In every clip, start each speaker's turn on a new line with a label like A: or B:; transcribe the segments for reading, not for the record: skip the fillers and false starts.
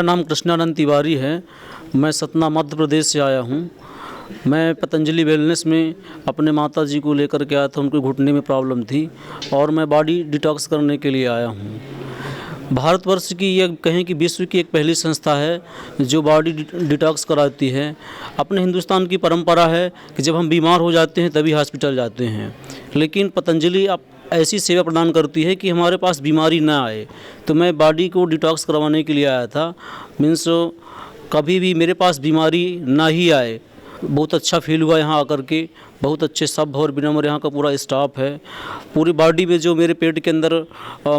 A: मेरा नाम कृष्णानंद तिवारी है। मैं सतना मध्य प्रदेश से आया हूँ। मैं पतंजलि वेलनेस में अपने माता जी को लेकर के आया था। उनके घुटने में प्रॉब्लम थी और मैं बॉडी डिटॉक्स करने के लिए आया हूँ। भारतवर्ष की यह कहें कि विश्व की एक पहली संस्था है जो बॉडी डिटॉक्स कराती है। अपने हिंदुस्तान की परंपरा है कि जब हम बीमार हो जाते हैं तभी हॉस्पिटल जाते हैं, लेकिन पतंजलि अब ऐसी सेवा प्रदान करती है कि हमारे पास बीमारी ना आए। तो मैं बॉडी को डिटॉक्स करवाने के लिए आया था। मीन्स कभी भी मेरे पास बीमारी ना ही आए। बहुत अच्छा फील हुआ यहाँ आकर के। बहुत अच्छे सभ्य और विनम्र यहाँ का पूरा स्टाफ है। पूरी बॉडी में जो मेरे पेट के अंदर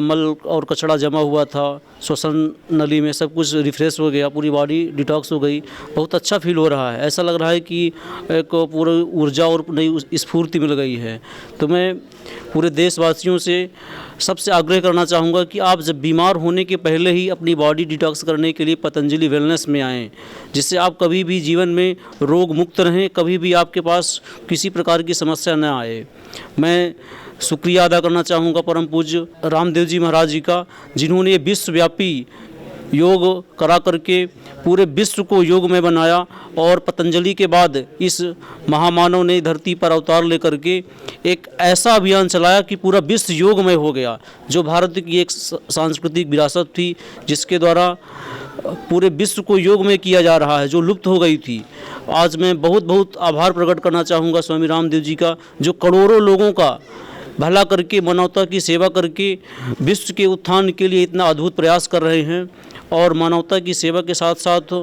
A: मल और कचरा जमा हुआ था, श्वसन नली में सब कुछ रिफ्रेश हो गया, पूरी बॉडी डिटॉक्स हो गई। बहुत अच्छा फील हो रहा है। ऐसा लग रहा है कि एक पूरी ऊर्जा और नई स्फूर्ति मिल गई है। तो मैं पूरे देशवासियों से सबसे आग्रह करना चाहूँगा कि आप जब बीमार होने के पहले ही अपनी बॉडी डिटॉक्स करने के लिए पतंजलि वेलनेस में आएँ, जिससे आप कभी भी जीवन में रोग मुक्त रहें, कभी भी आपके पास किसी प्रकार की समस्या न आए। मैं शुक्रिया अदा करना चाहूँगा परम पूज्य रामदेव जी महाराज जी का, जिन्होंने ये विश्वव्यापी योग करा करके पूरे विश्व को योगमय बनाया। और पतंजलि के बाद इस महामानव ने धरती पर अवतार लेकर के एक ऐसा अभियान चलाया कि पूरा विश्व योगमय हो गया, जो भारत की एक सांस्कृतिक विरासत थी, जिसके द्वारा पूरे विश्व को योगमय किया जा रहा है, जो लुप्त हो गई थी। आज मैं बहुत बहुत आभार प्रकट करना चाहूँगा स्वामी रामदेव जी का, जो करोड़ों लोगों का भला करके, मानवता की सेवा करके विश्व के उत्थान के लिए इतना अद्भुत प्रयास कर रहे हैं। और मानवता की सेवा के साथ साथ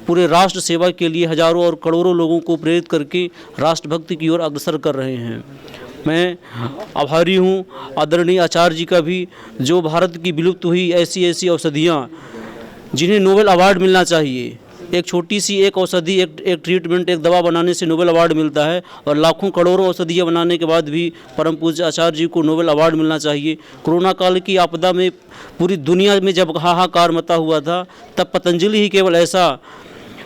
A: पूरे राष्ट्र सेवा के लिए हजारों और करोड़ों लोगों को प्रेरित करके राष्ट्रभक्ति की ओर अग्रसर कर रहे हैं। मैं आभारी हूँ आदरणीय आचार्य जी का भी, जो भारत की विलुप्त हुई ऐसी ऐसी औषधियाँ जिन्हें नोबेल अवार्ड मिलना चाहिए। एक छोटी सी एक औषधि, एक ट्रीटमेंट, एक दवा बनाने से नोबेल अवार्ड मिलता है, और लाखों करोड़ों औषधियाँ बनाने के बाद भी परम पूज्य आचार्य जी को नोबेल अवार्ड मिलना चाहिए। कोरोना काल की आपदा में पूरी दुनिया में जब हाहाकार मचा हुआ था, तब पतंजलि ही केवल ऐसा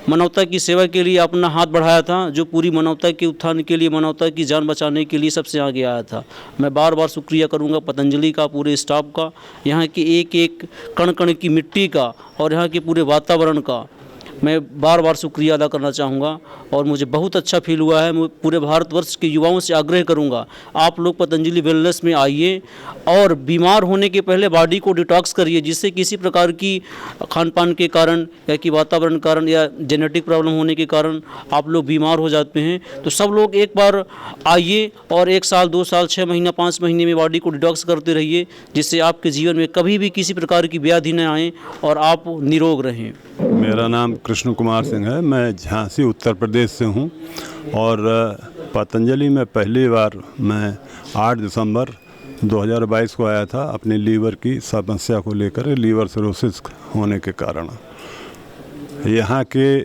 A: मानवता की सेवा के लिए अपना हाथ बढ़ाया था, जो पूरी मानवता के उत्थान के लिए, मानवता की जान बचाने के लिए सबसे आगे आया था। मैं बार बार शुक्रिया करूंगा पतंजलि का, पूरे स्टाफ का, यहाँ के एक एक कण कण की मिट्टी का और यहाँ के पूरे वातावरण का मैं बार बार शुक्रिया अदा करना चाहूँगा। और मुझे बहुत अच्छा फील हुआ है। मैं पूरे भारतवर्ष के युवाओं से आग्रह करूँगा, आप लोग पतंजलि वेलनेस में आइए और बीमार होने के पहले बॉडी को डिटॉक्स करिए, जिससे किसी प्रकार की खान पान के कारण या कि वातावरण कारण या जेनेटिक प्रॉब्लम होने के कारण आप लोग बीमार हो जाते हैं। तो सब लोग एक बार आइए और 1 साल, 2 साल, 6 महीना, 5 महीने में बॉडी को डिटॉक्स करते रहिए, जिससे आपके जीवन में कभी भी किसी प्रकार की व्याधि न आए और आप निरोग रहें।
B: मेरा नाम कृष्ण कुमार सिंह है। मैं झांसी उत्तर प्रदेश से हूँ और पतंजलि में पहली बार मैं 8 दिसंबर 2022 को आया था अपनी लीवर की समस्या को लेकर, लीवर सिरोसिस होने के कारण। यहाँ के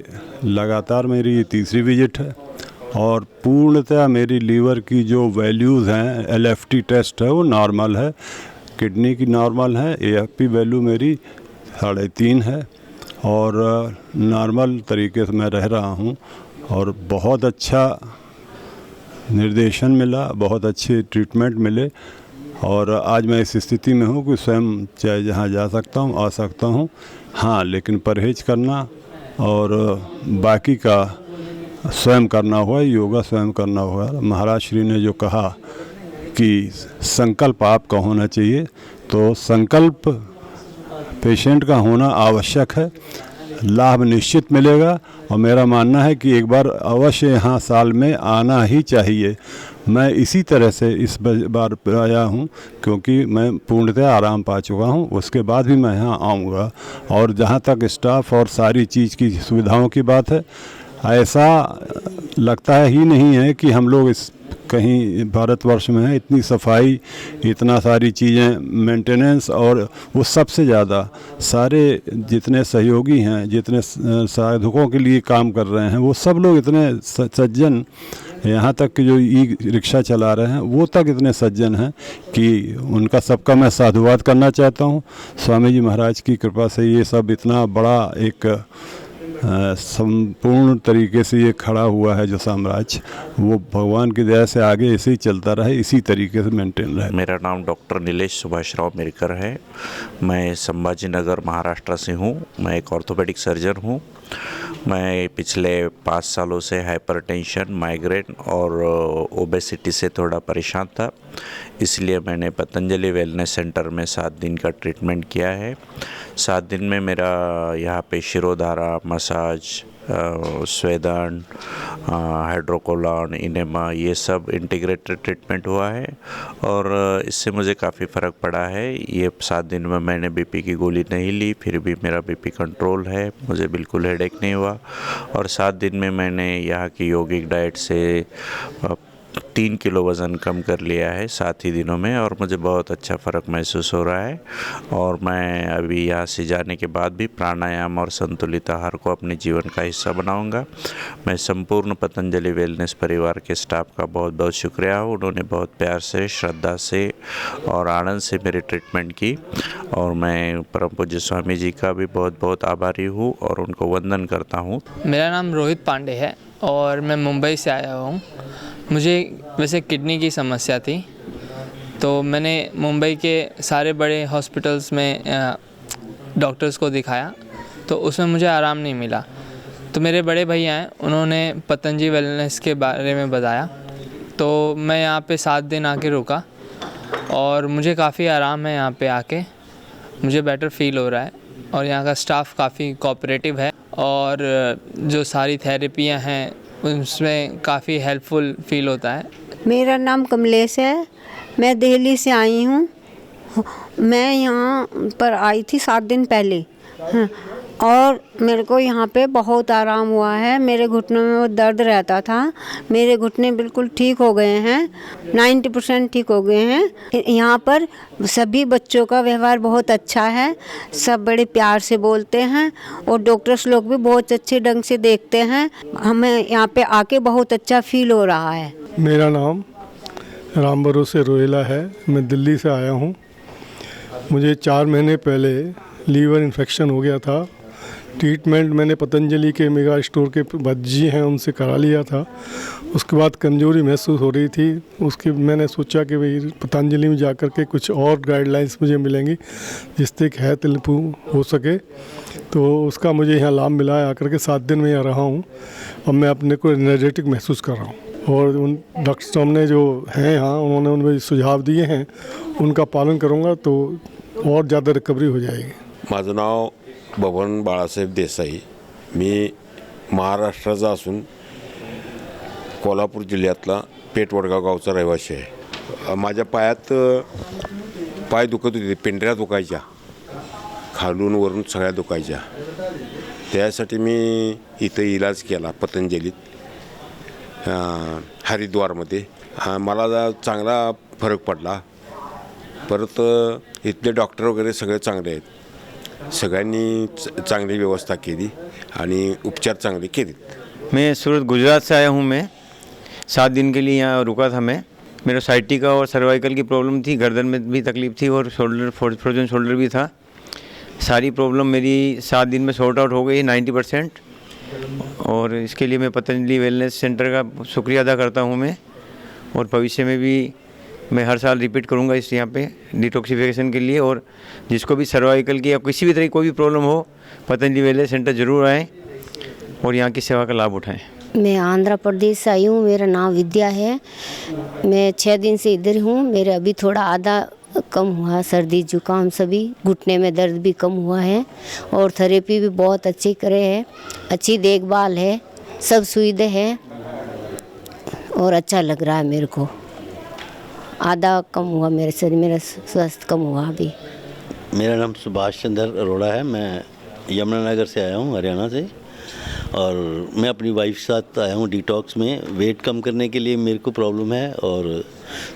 B: लगातार मेरी ये तीसरी विजिट है और पूर्णतः मेरी लीवर की जो वैल्यूज़ हैं, LFT टेस्ट है वो नॉर्मल है, किडनी की नॉर्मल है, AFP वैल्यू मेरी 3.5 है और नॉर्मल तरीके से मैं रह रहा हूँ। और बहुत अच्छा निर्देशन मिला, बहुत अच्छे ट्रीटमेंट मिले और आज मैं इस स्थिति में हूँ कि स्वयं चाहे जहाँ जा सकता हूँ, आ सकता हूँ। हाँ, लेकिन परहेज करना और बाकी का स्वयं करना हुआ, योगा स्वयं करना हुआ। महाराज श्री ने जो कहा कि संकल्प आपका होना चाहिए, तो संकल्प पेशेंट का होना आवश्यक है। लाभ निश्चित मिलेगा और मेरा मानना है कि एक बार अवश्य यहाँ साल में आना ही चाहिए। मैं इसी तरह से इस बार आया हूँ क्योंकि मैं पूर्णतः आराम पा चुका हूँ, उसके बाद भी मैं यहाँ आऊँगा। और जहाँ तक स्टाफ और सारी चीज़ की सुविधाओं की बात है, ऐसा लगता ही नहीं है कि हम लोग इस कहीं भारतवर्ष में है। इतनी सफाई, इतना सारी चीज़ें, मेंटेनेंस, और वो सबसे ज़्यादा सारे जितने सहयोगी हैं, जितने साधकों के लिए काम कर रहे हैं, वो सब लोग इतने सज्जन, यहाँ तक कि जो ई रिक्शा चला रहे हैं वो तक इतने सज्जन हैं कि उनका सबका मैं साधुवाद करना चाहता हूँ। स्वामी जी महाराज की कृपा से ये सब इतना बड़ा एक संपूर्ण तरीके से ये खड़ा हुआ है जो साम्राज्य, वो भगवान की दया से आगे ऐसे ही चलता रहे, इसी तरीके से मेंटेन रहे।
C: मेरा नाम डॉक्टर नीलेश सुभाष राव मेरकर है। मैं संभाजी नगर महाराष्ट्र से हूँ। मैं एक ऑर्थोपेडिक सर्जन हूँ। मैं पिछले 5 सालों से हाइपरटेंशन, माइग्रेन और ओबेसिटी से थोड़ा परेशान था, इसलिए मैंने पतंजलि वेलनेस सेंटर में 7 दिन का ट्रीटमेंट किया है। 7 दिन में मेरा यहाँ पे शिरोधारा, मसाज, स्वेदन, हाइड्रोकोलॉन, इनेमा, ये सब इंटीग्रेटेड ट्रीटमेंट हुआ है और इससे मुझे काफ़ी फ़र्क पड़ा है। ये 7 दिन में मैंने बीपी की गोली नहीं ली, फिर भी मेरा बीपी कंट्रोल है, मुझे बिल्कुल हेडेक नहीं हुआ। और 7 दिन में मैंने यहाँ की योगिक डाइट से 3 किलो वज़न कम कर लिया है 7 ही दिनों में और मुझे बहुत अच्छा फ़र्क महसूस हो रहा है। और मैं अभी यहाँ से जाने के बाद भी प्राणायाम और संतुलित आहार को अपने जीवन का हिस्सा बनाऊंगा। मैं संपूर्ण पतंजलि वेलनेस परिवार के स्टाफ का बहुत बहुत शुक्रिया हूँ। उन्होंने बहुत प्यार से, श्रद्धा से और आनंद से मेरी ट्रीटमेंट की और मैं परम पूज्य स्वामी जी का भी बहुत बहुत आभारी हूँ और उनको वंदन करता हूँ।
D: मेरा नाम रोहित पांडे है और मैं मुंबई से आया हूँ। मुझे वैसे किडनी की समस्या थी, तो मैंने मुंबई के सारे बड़े हॉस्पिटल्स में डॉक्टर्स को दिखाया, तो उसमें मुझे आराम नहीं मिला। तो मेरे बड़े भैया हैं, उन्होंने पतंजलि वेलनेस के बारे में बताया, तो मैं यहाँ पे 7 दिन आके रुका और मुझे काफ़ी आराम है। यहाँ पे आके मुझे बेटर फील हो रहा है और यहाँ का स्टाफ काफ़ी कोऑपरेटिव है और जो सारी थेरेपियाँ हैं उसमें काफ़ी हेल्पफुल फील होता है।
E: मेरा नाम कमलेश है, मैं दिल्ली से आई हूँ। मैं यहाँ पर आई थी 7 दिन पहले और मेरे को यहाँ पे बहुत आराम हुआ है। मेरे घुटनों में वो दर्द रहता था, मेरे घुटने बिल्कुल ठीक हो गए हैं, 90% ठीक हो गए हैं। यहाँ पर सभी बच्चों का व्यवहार बहुत अच्छा है, सब बड़े प्यार से बोलते हैं और डॉक्टर्स लोग भी बहुत अच्छे ढंग से देखते हैं। हमें यहाँ पे आके बहुत अच्छा फील हो रहा है।
F: मेरा नाम राम भरोसे रोहिला है, मैं दिल्ली से आया हूँ। मुझे 4 महीने पहले लीवर इन्फेक्शन हो गया था। ट्रीटमेंट मैंने पतंजलि के मेगा स्टोर के भज्जी हैं उनसे करा लिया था। उसके बाद कमज़ोरी महसूस हो रही थी, उसके मैंने सोचा कि भाई पतंजलि में जाकर के कुछ और गाइडलाइंस मुझे मिलेंगी जिससे कि हेल्थ इम्प्रूव हो सके, तो उसका मुझे यहाँ लाभ मिला है। आकर के 7 दिन में यहाँ रहा हूँ और मैं अपने को एनर्जेटिक महसूस कर रहा हूँ और उन डॉक्टर साहब ने जो हैं यहाँ उन्होंने उनमें सुझाव दिए हैं उनका पालन करूँगा तो और ज़्यादा रिकवरी हो जाएगी।
G: माझं नाव बबन बाळासाहेब देसाई, मी महाराष्ट्राचा असून कोल्हापूर जिल्ह्यातला पेठ वडगाव गावचा रहिवासी आहे। माझ्या पायात पाय दुखत होते, पेंढऱ्या दुखायच्या, खालून वरून सगळ्या दुखायच्या। त्यासाठी मी इथं इलाज केला पतंजलीत, हरिद्वारमध्ये। मला चांगला फरक पडला। परत इथले डॉक्टर वगैरे सगळे चांगले आहेत, सगळ्यांनी चांगली व्यवस्था केली आणि उपचार चांगले केलेत।
H: मैं सूरत गुजरात से आया हूँ। मैं 7 दिन के लिए यहाँ रुका था। मेरा साइटिका और सर्वाइकल की प्रॉब्लम थी, गर्दन में भी तकलीफ़ थी और शोल्डर, फ्रोजन शोल्डर भी था। सारी प्रॉब्लम मेरी 7 दिन में सॉर्ट आउट हो गई 90%। और इसके लिए मैं पतंजलि वेलनेस सेंटर का शुक्रिया अदा करता हूँ मैं, और भविष्य में भी मैं हर साल रिपीट करूँगा इस यहाँ पे डिटॉक्सिफिकेशन के लिए। और जिसको भी सर्वाइकल की या किसी भी तरह की कोई भी प्रॉब्लम हो, पतंजलि वेलनेस सेंटर ज़रूर आएँ और यहाँ की सेवा का लाभ उठाएँ।
I: मैं आंध्र प्रदेश से आई हूँ, मेरा नाम विद्या है। मैं 6 दिन से इधर हूँ। मेरे अभी थोड़ा आधा कम हुआ, सर्दी जुकाम सभी, घुटने में दर्द भी कम हुआ है और थेरेपी भी बहुत अच्छी करे है, अच्छी देखभाल है, सब सुविधा है और अच्छा लग रहा है मेरे को। आधा कम हुआ मेरे शरीर, मेरा स्वास्थ्य कम हुआ अभी।
J: मेरा नाम सुभाष चंद्र अरोड़ा है, मैं यमुनानगर से आया हूँ, हरियाणा से। और मैं अपनी वाइफ के साथ आया हूँ डिटॉक्स में। वेट कम करने के लिए मेरे को प्रॉब्लम है और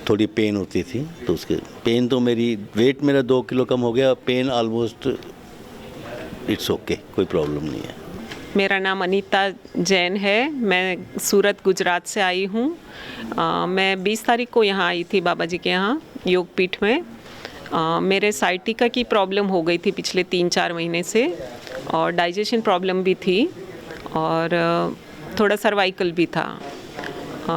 J: थोड़ी पेन होती थी, तो उसके पेन तो मेरी वेट मेरा 2 किलो कम हो गया, पेन ऑलमोस्ट इट्स ओके, कोई प्रॉब्लम नहीं है।
K: मेरा नाम अनीता जैन है, मैं सूरत गुजरात से आई हूँ। मैं 20 तारीख को यहाँ आई थी बाबा जी के यहाँ योगपीठ में। मेरे साइटिका की प्रॉब्लम हो गई थी पिछले 3-4 महीने से और डाइजेशन प्रॉब्लम भी थी। और थोड़ा सर्वाइकल भी था।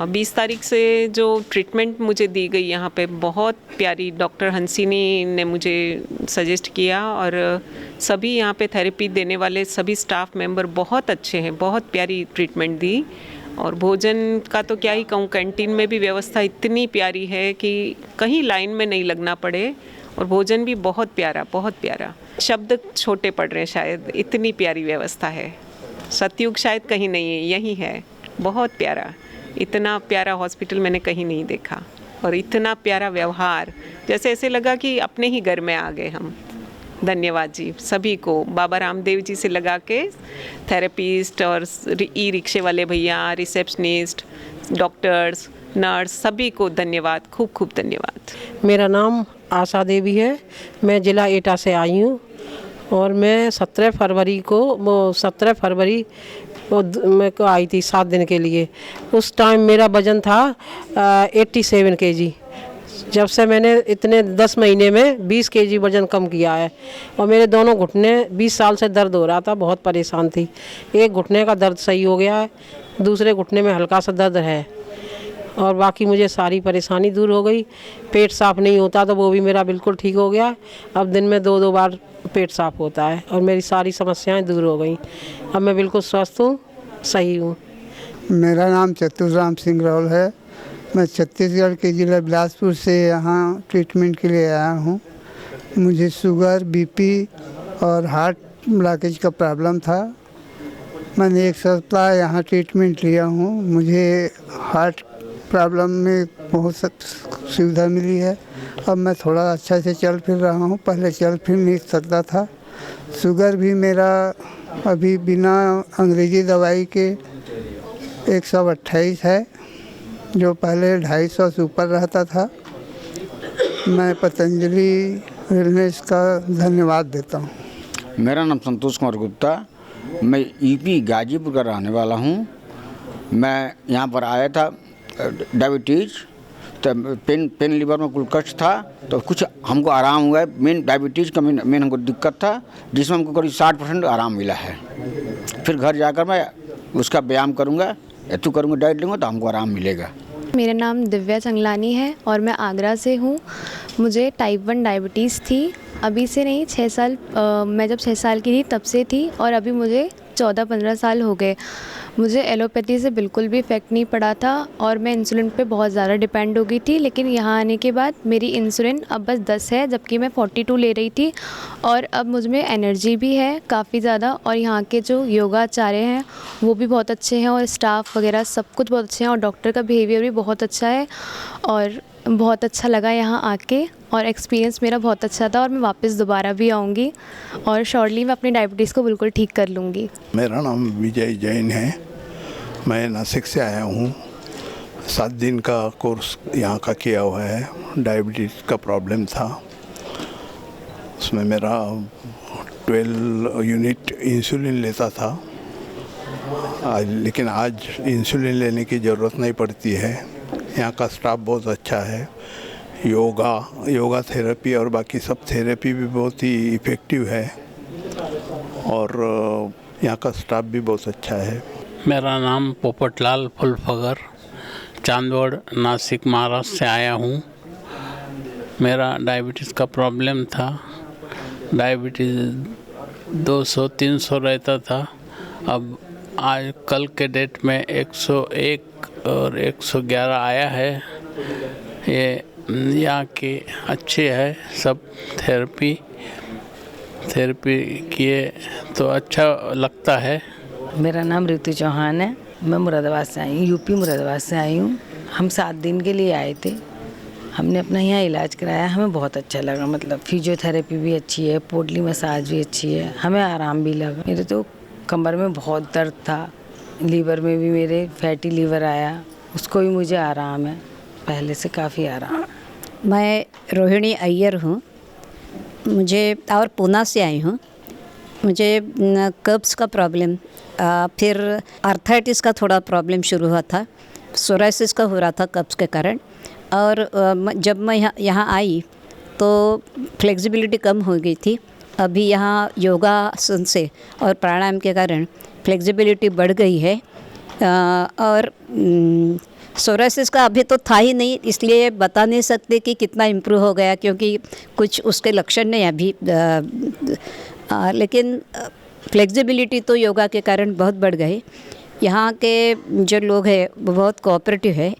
K: 20 तारीख से जो ट्रीटमेंट मुझे दी गई यहाँ पे, बहुत प्यारी डॉक्टर हंसिनी ने मुझे सजेस्ट किया, और सभी यहाँ पे थेरेपी देने वाले सभी स्टाफ मेंबर बहुत अच्छे हैं, बहुत प्यारी ट्रीटमेंट दी। और भोजन का तो क्या ही कहूँ, कैंटीन में भी व्यवस्था इतनी प्यारी है कि कहीं लाइन में नहीं लगना पड़े, और भोजन भी बहुत प्यारा, बहुत प्यारा। शब्द छोटे पड़ रहे हैं शायद, इतनी प्यारी व्यवस्था है। सतयुग शायद कहीं नहीं है, यही है। बहुत प्यारा, इतना प्यारा हॉस्पिटल मैंने कहीं नहीं देखा, और इतना प्यारा व्यवहार, जैसे ऐसे लगा कि अपने ही घर में आ गए हम। धन्यवाद जी सभी को, बाबा रामदेव जी से लगा के थेरेपिस्ट और ई रिक्शे वाले भैया, रिसेप्शनिस्ट, डॉक्टर्स, नर्स, सभी को धन्यवाद, खूब खूब धन्यवाद।
L: मेरा नाम आशा देवी है, मैं ज़िला एटा से आई हूँ, और मैं 17 फरवरी मेरे को आई थी 7 दिन के लिए। उस टाइम मेरा वज़न था 87 kg। जब से मैंने इतने 10 महीने में 20 kg वज़न कम किया है, और मेरे दोनों घुटने 20 साल से दर्द हो रहा था, बहुत परेशान थी। एक घुटने का दर्द सही हो गया है, दूसरे घुटने में हल्का सा दर्द है, और बाकी मुझे सारी परेशानी दूर हो गई। पेट साफ़ नहीं होता तो वो भी मेरा बिल्कुल ठीक हो गया। अब दिन में 2-2 बार पेट साफ़ होता है, और मेरी सारी समस्याएं दूर हो गई। अब मैं बिल्कुल स्वस्थ हूँ, सही हूँ।
M: मेरा नाम चतुर्राम सिंह रावल है। मैं छत्तीसगढ़ के ज़िला बिलासपुर से यहाँ ट्रीटमेंट के लिए आया हूँ। मुझे शुगर, बीपी और हार्ट ब्लॉकेज का प्रॉब्लम था। मैंने 1 सप्ताह यहाँ ट्रीटमेंट लिया हूँ। मुझे हार्ट प्रॉब्लम में बहुत सुविधा मिली है। अब मैं थोड़ा अच्छा से चल फिर रहा हूँ, पहले चल फिर नहीं सकता था। शुगर भी मेरा अभी बिना अंग्रेजी दवाई के 128 है, जो पहले 250 से ऊपर रहता था। मैं पतंजलि वेलनेस का धन्यवाद देता हूँ।
N: मेरा नाम संतोष कुमार गुप्ता, मैं यूपी गाजीपुर का रहने वाला हूँ। मैं यहाँ पर आया था डायबिटीज़, तो पेन लीवर में कुछ कष्ट था, तो कुछ हमको आराम हुआ है। मेन डायबिटीज़ का मेन हमको दिक्कत था, जिसमें हमको करीब 60% आराम मिला है। फिर घर जाकर मैं उसका व्यायाम करूँगा, एतु करूँगा, डाइट लूँगा, तो हमको आराम मिलेगा।
O: मेरा नाम दिव्या चंगलानी है, और मैं आगरा से हूँ। मुझे टाइप 1 डायबिटीज़ थी, अभी से नहीं, 6 साल, मैं जब 6 साल की थी तब से थी, और अभी मुझे 14-15 साल हो गए। मुझे एलोपैथी से बिल्कुल भी इफ़ेक्ट नहीं पड़ा था, और मैं इंसुलिन पे बहुत ज़्यादा डिपेंड हो गई थी। लेकिन यहाँ आने के बाद मेरी इंसुलिन अब बस 10 है, जबकि मैं 42 ले रही थी। और अब मुझ में एनर्जी भी है काफ़ी ज़्यादा, और यहाँ के जो योगाचार्य हैं वो भी बहुत अच्छे हैं, और स्टाफ वगैरह सब कुछ बहुत अच्छे हैं, और डॉक्टर का बिहेवियर भी बहुत अच्छा है, और बहुत अच्छा लगा यहाँ आके, और एक्सपीरियंस मेरा बहुत अच्छा था, और मैं वापस दोबारा भी आऊँगी, और शॉर्टली मैं अपनी डायबिटीज़ को बिल्कुल ठीक कर लूँगी।
P: मेरा नाम विजय जैन है, मैं नासिक से आया हूँ। 7 दिन का कोर्स यहाँ का किया हुआ है। डायबिटीज़ का प्रॉब्लम था, उसमें मेरा 12 यूनिट इंसुलिन लेता था लेकिन आज इंसुलिन लेने की ज़रूरत नहीं पड़ती है। यहाँ का स्टाफ बहुत अच्छा है। योगा थेरेपी और बाकी सब थेरेपी भी बहुत ही इफ़ेक्टिव है, और यहाँ का स्टाफ भी बहुत अच्छा है।
Q: मेरा नाम पोपटलाल फुलफगर, चांदवड़, नासिक, महाराष्ट्र से आया हूँ। मेरा डायबिटीज़ का प्रॉब्लम था। डायबिटीज़ 200-300 रहता था, अब आज कल के डेट में 101 और 111 आया है। ये यहाँ के अच्छे है, सब थेरेपी किए तो अच्छा लगता है।
R: मेरा नाम ऋतु चौहान है, मैं मुरादाबाद से आई हूँ, यूपी मुरादाबाद से आई हूँ। हम 7 दिन के लिए आए थे, हमने अपना यहाँ इलाज कराया, हमें बहुत अच्छा लगा। मतलब फिजियोथेरेपी भी अच्छी है, पोटली मसाज भी अच्छी है, हमें आराम भी लगा। मेरे तो कमर में बहुत दर्द था, लीवर में भी मेरे फैटी लीवर आया, उसको भी मुझे आराम है, पहले से काफ़ी आराम।
S: मैं रोहिणी अय्यर हूँ, मुझे और पूना से आई हूँ। मुझे कब्ज़ का प्रॉब्लम, फिर आर्थराइटिस का थोड़ा प्रॉब्लम शुरू हुआ था, सोराइसिस का हो रहा था कब्ज़ के कारण। और जब मैं यहाँ आई तो फ्लेक्सिबिलिटी कम हो गई थी। अभी यहाँ योगासन से और प्राणायाम के कारण फ्लेक्सिबिलिटी बढ़ गई है। और सोरासिस का अभी तो था ही नहीं, इसलिए बता नहीं सकते कि कितना इम्प्रूव हो गया, क्योंकि कुछ उसके लक्षण नहीं अभी। लेकिन फ्लेक्सिबिलिटी तो योगा के कारण बहुत बढ़ गई। यहाँ के जो लोग हैं वो बहुत कोऑपरेटिव है।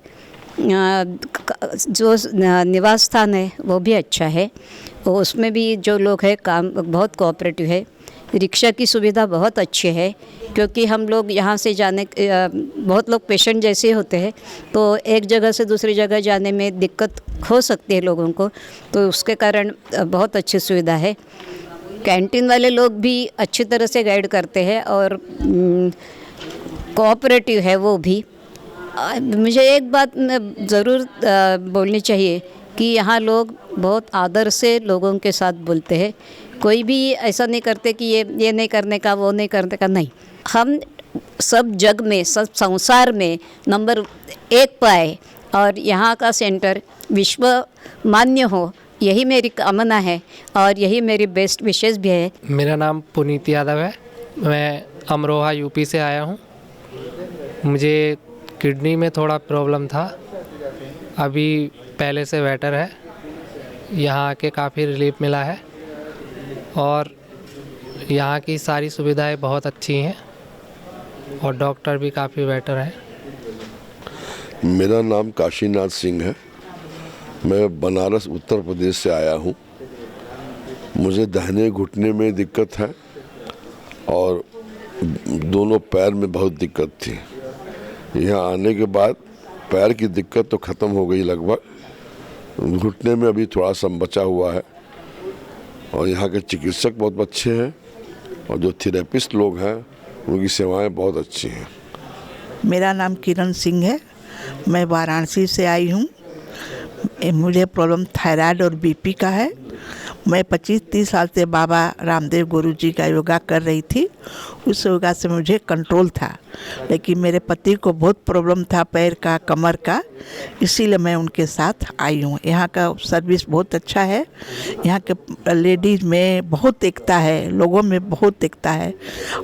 S: जो निवास स्थान है वो भी अच्छा है, उसमें भी जो लोग हैं काम बहुत कोऑपरेटिव है। रिक्शा की सुविधा बहुत अच्छी है, क्योंकि हम लोग यहाँ से जाने बहुत लोग पेशेंट जैसे होते हैं, तो एक जगह से दूसरी जगह जाने में दिक्कत हो सकती है लोगों को, तो उसके कारण बहुत अच्छी सुविधा है। कैंटीन वाले लोग भी अच्छी तरह से गाइड करते हैं और कोऑपरेटिव है वो भी। मुझे एक बात ज़रूर बोलनी चाहिए कि यहाँ लोग बहुत आदर से लोगों के साथ बोलते हैं। कोई भी ऐसा नहीं करते कि ये नहीं करने का, वो नहीं करने का, नहीं। हम सब जग में, सब संसार में नंबर 1 पाए और यहाँ का सेंटर विश्व मान्य हो, यही मेरी कामना है और यही मेरी बेस्ट विशेष भी है।
T: मेरा नाम पुनीत यादव है, मैं अमरोहा यूपी से आया हूँ। मुझे किडनी में थोड़ा प्रॉब्लम था, अभी पहले से बेटर है। यहाँ आके काफ़ी रिलीफ मिला है और यहाँ की सारी सुविधाएं बहुत अच्छी हैं और डॉक्टर भी काफ़ी बेटर है।
U: मेरा नाम काशीनाथ सिंह है, मैं बनारस उत्तर प्रदेश से आया हूँ। मुझे दाहिने घुटने में दिक्कत है और दोनों पैर में बहुत दिक्कत थी। यहाँ आने के बाद पैर की दिक्कत तो ख़त्म हो गई लगभग, घुटने में अभी थोड़ा सा बचा हुआ है। और यहाँ के चिकित्सक बहुत अच्छे हैं और जो थेरेपिस्ट लोग हैं उनकी सेवाएं बहुत अच्छी हैं।
V: मेरा नाम किरण सिंह है, मैं वाराणसी से आई हूँ। मुझे प्रॉब्लम थायराइड और बीपी का है। मैं 25-30 साल से बाबा रामदेव गुरुजी का योगा कर रही थी। उस योगा से मुझे कंट्रोल था, लेकिन मेरे पति को बहुत प्रॉब्लम था पैर का, कमर का, इसीलिए मैं उनके साथ आई हूँ। यहाँ का सर्विस बहुत अच्छा है। यहाँ के लेडीज़ में बहुत एकता है, लोगों में बहुत एकता है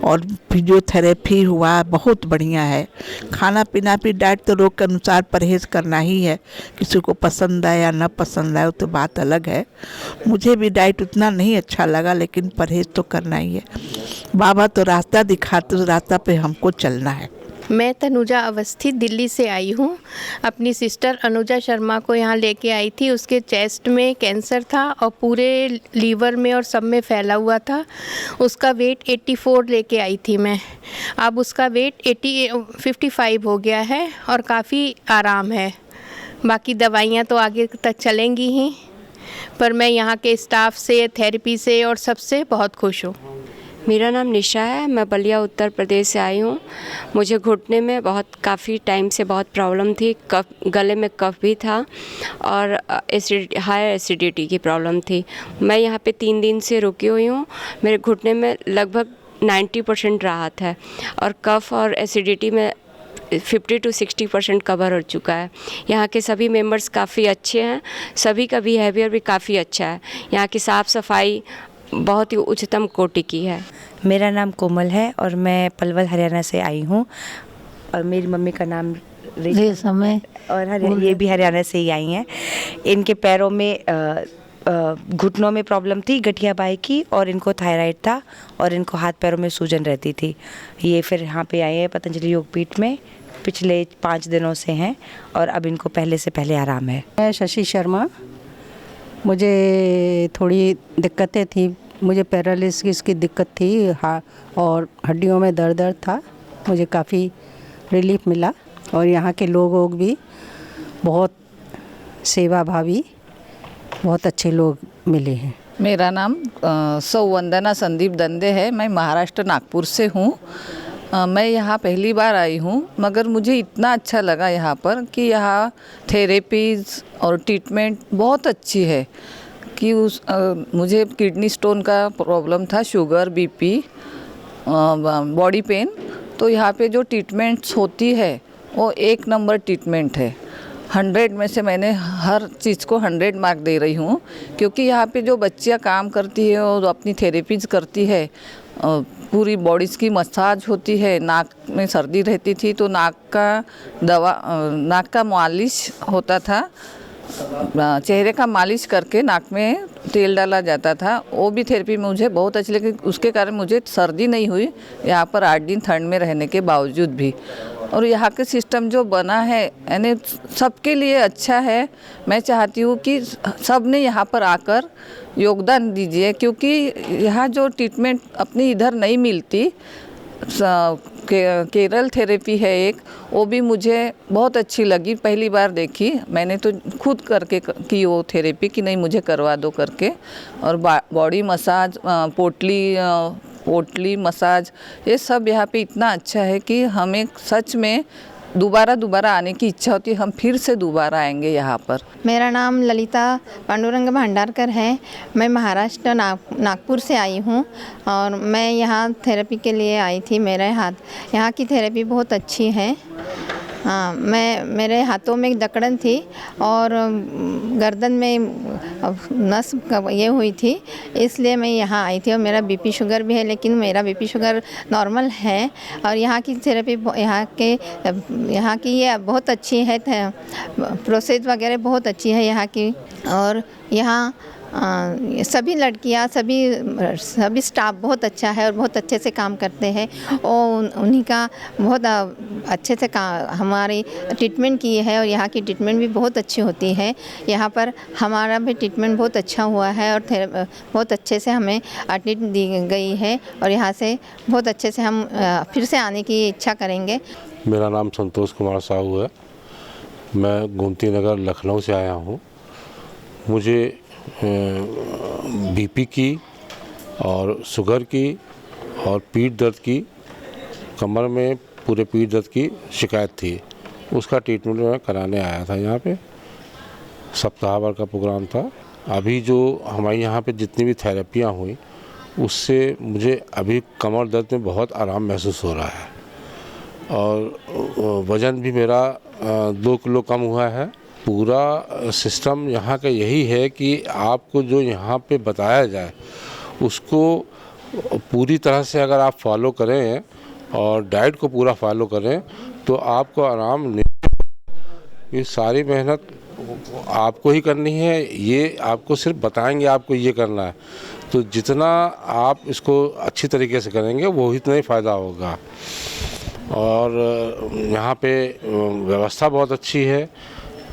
V: और फिजियोथेरेपी हुआ बहुत बढ़िया है। खाना पीना भी डाइट तो रोग के अनुसार परहेज़ करना ही है, किसी को पसंद आए या न पसंद आए तो बात अलग है। मुझे भी डाइट उतना नहीं अच्छा लगा, लेकिन परहेज़ तो करना ही है। बाबा तो रास्ता दिखाते, उस रास्ता पे हमको चलना है।
W: मैं तनुजा अवस्थी दिल्ली से आई हूँ। अपनी सिस्टर अनुजा शर्मा को यहाँ लेके आई थी। उसके चेस्ट में कैंसर था और पूरे लीवर में और सब में फैला हुआ था। उसका वेट 84 लेके आई थी मैं। अब उसका वेट 55 हो गया है और काफ़ी आराम है। बाकी दवाइयाँ तो आगे तक चलेंगी ही, पर मैं यहाँ के स्टाफ से, थेरेपी से और सबसे बहुत खुश हूँ।
X: मेरा नाम निशा है, मैं बलिया उत्तर प्रदेश से आई हूँ। मुझे घुटने में काफ़ी टाइम से बहुत प्रॉब्लम थी, गले में कफ भी था और हाई एसिडिटी की प्रॉब्लम थी। मैं यहाँ पे 3 दिन से रुकी हुई हूँ। मेरे घुटने में लगभग 90% राहत है और कफ और एसिडिटी में 50 to 60% कवर हो चुका है। यहाँ के सभी मेंबर्स काफ़ी अच्छे हैं, सभी का बिहेवियर भी काफ़ी अच्छा है। यहाँ की साफ़ सफाई बहुत ही उच्चतम कोटि की है।
Y: मेरा नाम कोमल है और मैं पलवल हरियाणा से आई हूँ और मेरी मम्मी का नाम रेशम है और ये भी हरियाणा से ही आई हैं। इनके पैरों में घुटनों में प्रॉब्लम थी, गठिया बाई की, और इनको थायराइड था और इनको हाथ पैरों में सूजन रहती थी। ये फिर यहाँ पे आए हैं पतंजलि योगपीठ में, पिछले 5 दिनों से हैं और अब इनको पहले से पहले आराम है।
L: मैं शशि शर्मा, मुझे थोड़ी दिक्कतें थी, मुझे पैरालिसिस की दिक्कत थी और हड्डियों में दर्द था। मुझे काफ़ी रिलीफ मिला और यहाँ के लोग भी बहुत सेवाभावी, बहुत अच्छे लोग मिले हैं।
Z: मेरा नाम सौवंदना संदीप दंदे है, मैं महाराष्ट्र नागपुर से हूँ। मैं यहाँ पहली बार आई हूँ, मगर मुझे इतना अच्छा लगा यहाँ पर कि यहाँ थेरेपीज़ और ट्रीटमेंट बहुत अच्छी है कि मुझे किडनी स्टोन का प्रॉब्लम था, शुगर, बीपी, बॉडी पेन, तो यहाँ पे जो ट्रीटमेंट्स होती है वो 1 नंबर ट्रीटमेंट है। 100 में से मैंने हर चीज़ को 100 मार्क दे रही हूँ, क्योंकि यहाँ पे जो बच्चियाँ काम करती है और अपनी थेरेपीज करती है पूरी बॉडीज़ की मसाज होती है। नाक में सर्दी रहती थी तो नाक का मालिश होता था, चेहरे का मालिश करके नाक में तेल डाला जाता था। वो भी थेरेपी मुझे बहुत अच्छी लगी, उसके कारण मुझे सर्दी नहीं हुई यहाँ पर 8 दिन ठंड में रहने के बावजूद भी। और यहाँ के सिस्टम जो बना है यानी सबके लिए अच्छा है। मैं चाहती हूँ कि सब ने यहाँ पर आकर योगदान दीजिए, क्योंकि यहाँ जो ट्रीटमेंट अपनी इधर नहीं मिलती, केरल थेरेपी है एक, वो भी मुझे बहुत अच्छी लगी। पहली बार देखी मैंने तो खुद करके की वो थेरेपी कि नहीं मुझे करवा दो करके। और बॉडी मसाज, पोटली मसाज, ये सब यहाँ पे इतना अच्छा है कि हमें सच में दोबारा आने की इच्छा होती है। हम फिर से दोबारा आएंगे यहाँ पर।
W: मेरा नाम ललिता पांडुरंग भंडारकर है। मैं महाराष्ट्र नागपुर से आई हूँ और मैं यहाँ थेरेपी के लिए आई थी। मेरे यहाँ की थेरेपी बहुत अच्छी है। हाँ, मेरे हाथों में जकड़न थी और गर्दन में नस ये हुई थी, इसलिए मैं यहाँ आई थी। और मेरा बीपी शुगर भी है, लेकिन मेरा बीपी शुगर नॉर्मल है। और यहाँ की थेरेपी यहाँ की ये बहुत अच्छी है, प्रोसेस वगैरह बहुत अच्छी है यहाँ की। और यहाँ सभी लड़कियाँ सभी स्टाफ बहुत अच्छा है और बहुत अच्छे से काम करते हैं। और उन्हीं का बहुत अच्छे से हमारी ट्रीटमेंट की है और यहाँ की ट्रीटमेंट भी बहुत अच्छी होती है। यहाँ पर हमारा भी ट्रीटमेंट बहुत अच्छा हुआ है और बहुत अच्छे से हमें ट्रीटमेंट दी गई है और यहाँ से बहुत अच्छे से हम फिर से आने की इच्छा करेंगे।
A: मेरा नाम संतोष कुमार साहू है। मैं गोमती नगर लखनऊ से आया हूँ। मुझे बीपी की और शुगर की और पीठ दर्द की, कमर में पूरे पीठ दर्द की शिकायत थी। उसका ट्रीटमेंट मैं कराने आया था। यहाँ पे सप्ताह भर का प्रोग्राम था। अभी जो हमारे यहाँ पे जितनी भी थेरेपियाँ हुई, उससे मुझे अभी कमर दर्द में बहुत आराम महसूस हो रहा है। और वज़न भी मेरा 2 किलो कम हुआ है। पूरा सिस्टम यहाँ का यही है कि आपको जो यहाँ पे बताया जाए उसको पूरी तरह से अगर आप फॉलो करें और डाइट को पूरा फॉलो करें तो आपको आराम नहीं। ये सारी मेहनत आपको ही करनी है, ये आपको सिर्फ बताएंगे आपको ये करना है। तो जितना आप इसको अच्छी तरीके से करेंगे वो इतना ही फ़ायदा होगा। और यहाँ पे व्यवस्था बहुत अच्छी है।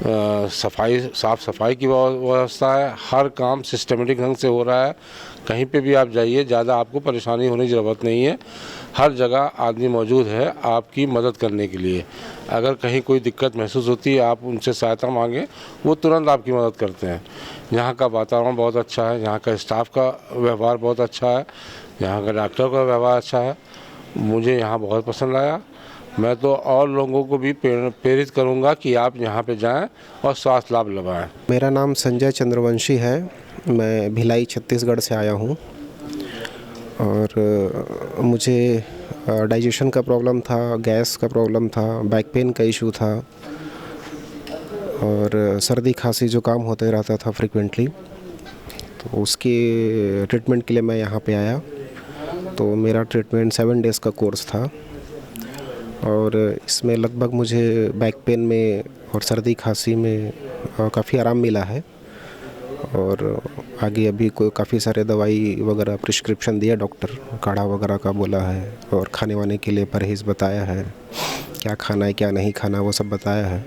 A: साफ़ सफाई की व्यवस्था है। हर काम सिस्टमेटिक ढंग से हो रहा है। कहीं पे भी आप जाइए, ज़्यादा आपको परेशानी होने की ज़रूरत नहीं है। हर जगह आदमी मौजूद है आपकी मदद करने के लिए। अगर कहीं कोई दिक्कत महसूस होती है, आप उनसे सहायता मांगें, वो तुरंत आपकी मदद करते हैं। यहाँ का वातावरण बहुत अच्छा है, यहाँ का स्टाफ का व्यवहार बहुत अच्छा है, यहाँ का डॉक्टर का व्यवहार अच्छा है। मुझे यहाँ बहुत पसंद आया। मैं तो और लोगों को भी प्रेरित करूंगा कि आप यहाँ पे जाएं और स्वास्थ्य लाभ लगाएं।
B: मेरा नाम संजय चंद्रवंशी है। मैं भिलाई छत्तीसगढ़ से आया हूँ और मुझे डाइजेशन का प्रॉब्लम था, गैस का प्रॉब्लम था, बैक पेन का इशू था और सर्दी खांसी जो काम होते रहता था फ्रिक्वेंटली। तो उसके ट्रीटमेंट के लिए मैं यहाँ पे आया। तो मेरा ट्रीटमेंट 7 डेज़ का कोर्स था और इसमें लगभग मुझे बैक पेन में और सर्दी खांसी में काफ़ी आराम मिला है। और आगे अभी कोई काफ़ी सारे दवाई वगैरह प्रिस्क्रिप्शन दिया डॉक्टर, काढ़ा वगैरह का बोला है और खाने वाने के लिए परहेज़ बताया है, क्या खाना है क्या नहीं खाना वो सब बताया है।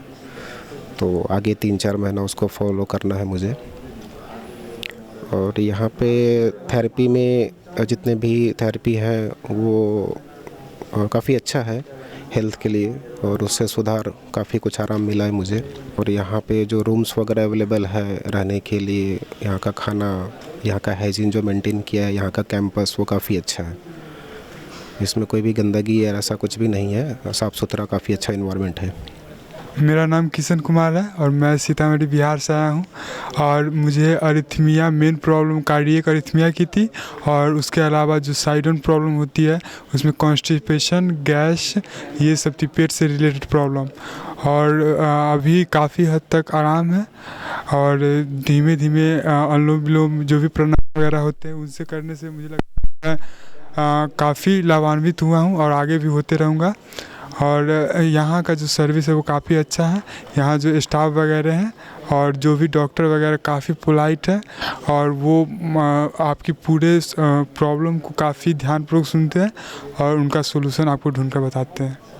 B: तो आगे 3-4 महीना उसको फॉलो करना है मुझे। और यहाँ पे थेरेपी में जितने भी थेरेपी है वो काफ़ी अच्छा है हेल्थ के लिए और उससे सुधार काफ़ी कुछ आराम मिला है मुझे। और यहाँ पे जो रूम्स वगैरह अवेलेबल है रहने के लिए, यहाँ का खाना, यहाँ का हाइजीन जो मेंटेन किया है, यहाँ का कैंपस वो काफ़ी अच्छा है। इसमें कोई भी गंदगी या ऐसा कुछ भी नहीं है, साफ़ सुथरा काफ़ी अच्छा इन्वायरमेंट है।
C: मेरा नाम किशन कुमार है और मैं सीतामढ़ी बिहार से आया हूँ। और मुझे arrhythmia, main problem cardiac arrhythmia की थी और उसके अलावा जो साइडन प्रॉब्लम होती है उसमें कॉन्स्टिपेशन, गैस, ये सब थी, पेट से रिलेटेड प्रॉब्लम। और अभी काफ़ी हद तक आराम है और धीमे धीमे अनुलोम विलोम जो भी प्राणायाम वगैरह होते हैं उनसे करने से मुझे लगता है काफ़ी लाभान्वित हुआ हूँ और आगे भी होते रहूँगा। और यहाँ का जो सर्विस है वो काफ़ी अच्छा है। यहाँ जो स्टाफ वगैरह हैं और जो भी डॉक्टर वगैरह काफ़ी पोलाइट है और वो आपकी पूरे प्रॉब्लम को काफ़ी ध्यानपूर्वक सुनते हैं और उनका सोल्यूशन आपको ढूंढ कर बताते हैं।